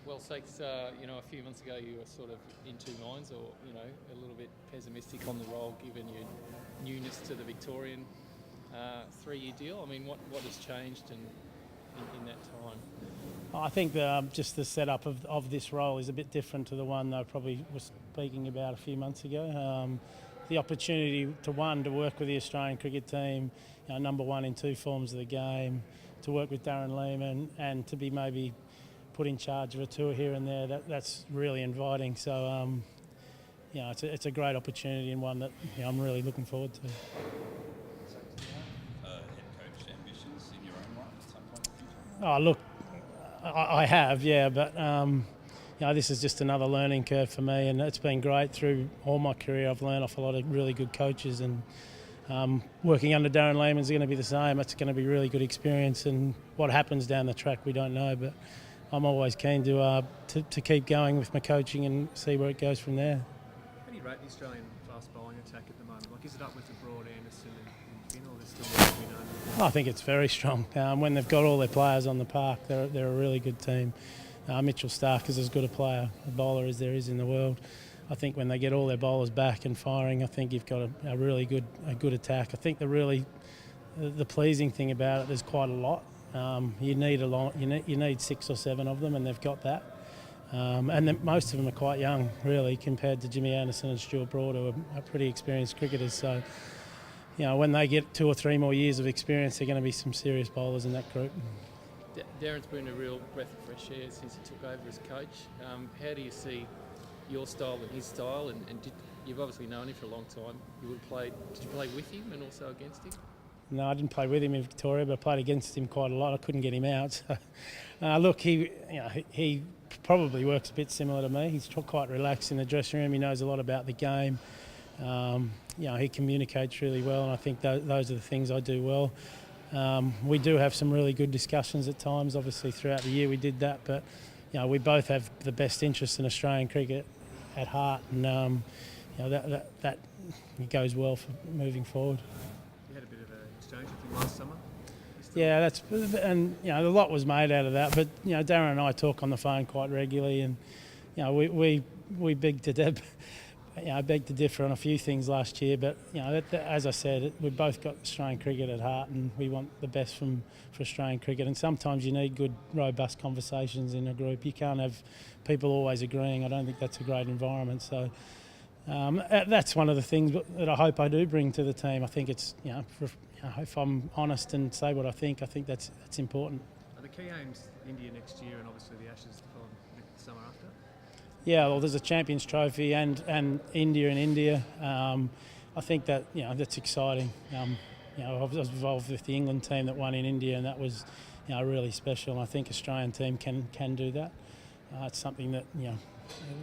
Well, Sakes, a few months ago you were sort of in two minds, or a little bit pessimistic on the role, given your newness to the Victorian 3-year deal. I mean, what has changed in that time? I think just the setup of this role is a bit different to the one I probably was speaking about a few months ago. The opportunity to work with the Australian cricket team, number one in two forms of the game, to work with Darren Lehmann, and to be maybe put in charge of a tour here and there, that's really inviting. So, it's a great opportunity, and one that I'm really looking forward to. Head coach ambitions in your own right at some point in the future? Oh, look, I have, yeah, but this is just another learning curve for me, and it's been great through all my career. I've learned off a lot of really good coaches, and working under Darren Lehmann is going to be the same. It's going to be a really good experience, and what happens down the track we don't know, but I'm always keen to keep going with my coaching and see where it goes from there. How do you rate the Australian fast bowling attack at the moment? Like, is it up with the Broad, Anderson and Finn, or there's still more to be known? I think it's very strong. When they've got all their players on the park, they're a really good team. Mitchell Stark is as good a bowler as there is in the world. I think when they get all their bowlers back and firing, I think you've got a really good attack. I think the pleasing thing about it, there's quite a lot. You need 6 or 7 of them, and they've got that. And then most of them are quite young, really, compared to Jimmy Anderson and Stuart Broad, who are pretty experienced cricketers. So, when they get 2 or 3 more years of experience, they're going to be some serious bowlers in that group. Darren's been a real breath of fresh air since he took over as coach. How do you see your style and his style? And you've obviously known him for a long time. Did you play with him and also against him? No, I didn't play with him in Victoria, but I played against him quite a lot. I couldn't get him out. So, look, he probably works a bit similar to me. He's quite relaxed in the dressing room. He knows a lot about the game. He communicates really well, and I think those are the things I do well. We do have some really good discussions at times. Obviously, throughout the year we did that, but we both have the best interest in Australian cricket at heart, and that goes well for moving forward. You had a bit of an exchange with him last summer. Yeah, a lot was made out of that. But Darren and I talk on the phone quite regularly, and we beg to differ on a few things last year. But as I said, we've both got Australian cricket at heart, and we want the best for Australian cricket. And sometimes you need good, robust conversations in a group. You can't have people always agreeing. I don't think that's a great environment. So. That's one of the things that I hope I do bring to the team. I think it's, if I'm honest and say what I think that's important. Are the key aims India next year, and obviously the Ashes to follow the summer after? Yeah, well, there's a Champions Trophy and India in India. I think that that's exciting. I was involved with the England team that won in India, and that was really special. And I think Australian team can do that. It's something that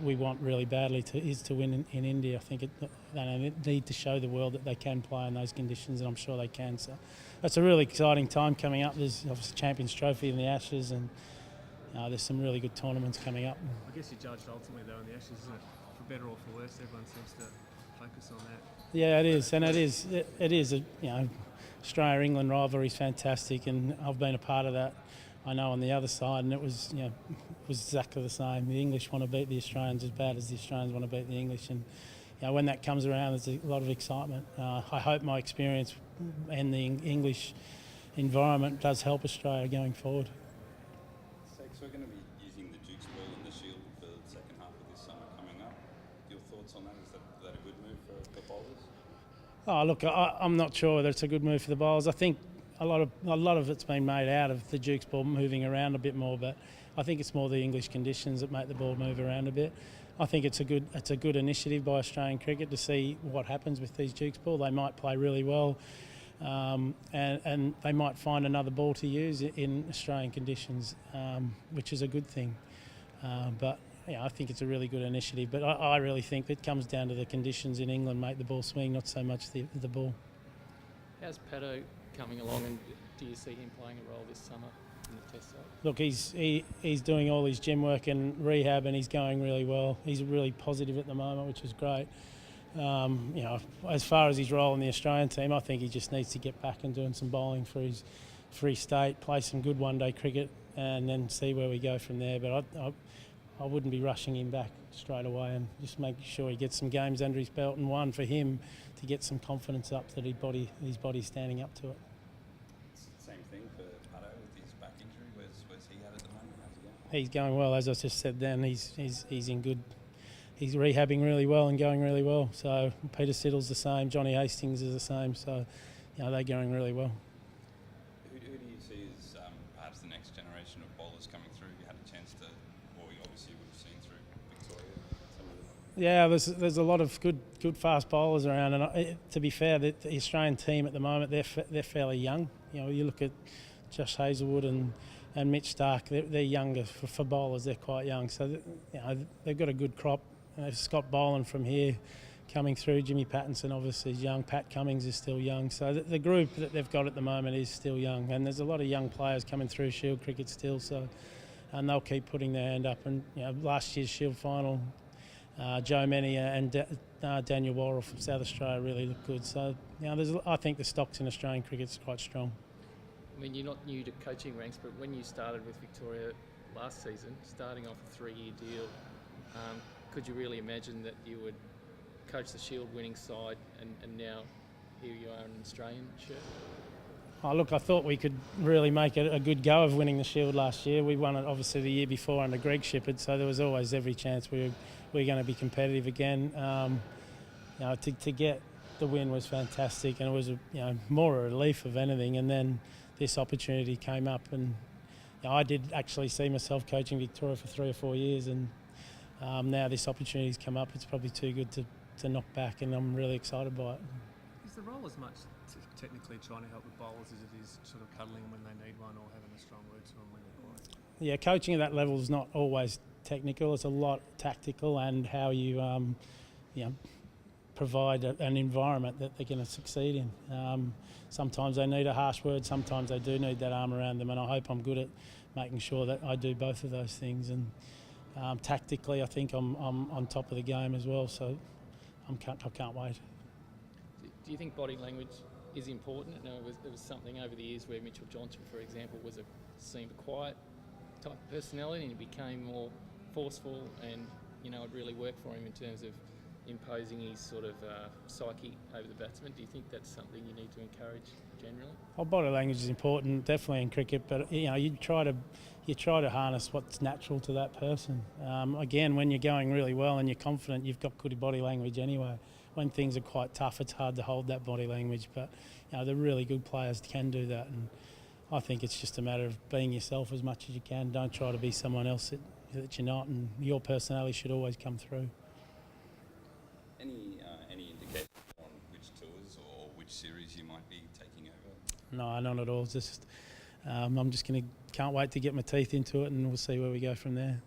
we want really badly to win in India. I think they need to show the world that they can play in those conditions, and I'm sure they can. So that's a really exciting time coming up. There's obviously Champions Trophy and the Ashes, and there's some really good tournaments coming up. I guess you judged ultimately though in the Ashes, isn't it? For better or for worse, everyone seems to focus on that. Yeah, it is, and it is. Australia-England rivalry is fantastic, and I've been a part of that. I know on the other side, and it was exactly the same. The English want to beat the Australians as bad as the Australians want to beat the English, and when that comes around, there's a lot of excitement. I hope my experience and the English environment does help Australia going forward. Sakes, we're going to be using the Duke's ball in the Shield for the second half of this summer coming up. Your thoughts on that? Is that a good move for bowlers? Oh, look, I'm not sure that it's a good move for the bowlers. I think a lot of it's been made out of the Duke's ball moving around a bit more, but I think it's more the English conditions that make the ball move around a bit. I think it's a good initiative by Australian cricket to see what happens with these Duke's ball. They might play really well, and they might find another ball to use in Australian conditions, which is a good thing. But I think it's a really good initiative. But I really think it comes down to the conditions in England make the ball swing, not so much the ball. How's Pato coming along, and do you see him playing a role this summer in the Test side? Look, he's doing all his gym work and rehab, and he's going really well. He's really positive at the moment, which is great. As far as his role in the Australian team, I think he just needs to get back and doing some bowling for his state, play some good one-day cricket, and then see where we go from there. But I wouldn't be rushing him back straight away, and just make sure he gets some games under his belt, and one for him to get some confidence up that his body's standing up to it. Same thing for Pato with his back injury. Where's he at the moment? How's he going? He's going well, as I just said then. He's in good. He's rehabbing really well and going really well. So Peter Siddle's the same. Johnny Hastings is the same. So, they're going really well. Who do you see as perhaps the next generation of bowlers coming through? You had a chance to, or you obviously would have seen through Victoria. Some of the Yeah, there's a lot of good fast bowlers around, and to be fair, the Australian team at the moment they're fairly young. You look at Josh Hazlewood and Mitch Stark, they're younger for bowlers. They're quite young, so they've got a good crop. Scott Boland from here coming through. Jimmy Pattinson obviously is young. Pat Cummings is still young. So the group that they've got at the moment is still young, and there's a lot of young players coming through Shield cricket still. So, and they'll keep putting their hand up. And last year's Shield final, Joe Many and Daniel Worrell from South Australia really look good. So, I think the stocks in Australian cricket's quite strong. I mean, you're not new to coaching ranks, but when you started with Victoria last season, starting off a 3-year deal, could you really imagine that you would coach the Shield winning side and now here you are in an Australian shirt? Oh, look, I thought we could really make a good go of winning the Shield last year. We won it obviously the year before under Greg Shippard, so there was always every chance we were going to be competitive again. To get the win was fantastic, and it was more a relief of anything. And then this opportunity came up, and I did actually see myself coaching Victoria for 3 or 4 years, and now this opportunity's come up. It's probably too good to knock back, and I'm really excited by it. Is the role as much technically trying to help the bowlers as it is sort of cuddling when they need one or having a strong word to them when they're quiet? Yeah, coaching at that level is not always technical. It's a lot tactical, and how you provide an environment that they're going to succeed in. Sometimes they need a harsh word, sometimes they do need that arm around them, and I hope I'm good at making sure that I do both of those things. And tactically, I think I'm on top of the game as well, so I can't wait. Do you think body language is important? No, there was something over the years where Mitchell Johnson, for example, seemed a quiet type of personality, and he became more forceful, and it really worked for him in terms of imposing his sort of psyche over the batsman. Do you think that's something you need to encourage generally? Well, body language is important, definitely in cricket, but you try to harness what's natural to that person. Again, when you're going really well and you're confident, you've got good body language anyway. When things are quite tough, it's hard to hold that body language, but the really good players can do that, and I think it's just a matter of being yourself as much as you can. Don't try to be someone else that you're not, and your personality should always come through. Any indication on which tours or which series you might be taking over? No, none at all. Can't wait to get my teeth into it, and we'll see where we go from there.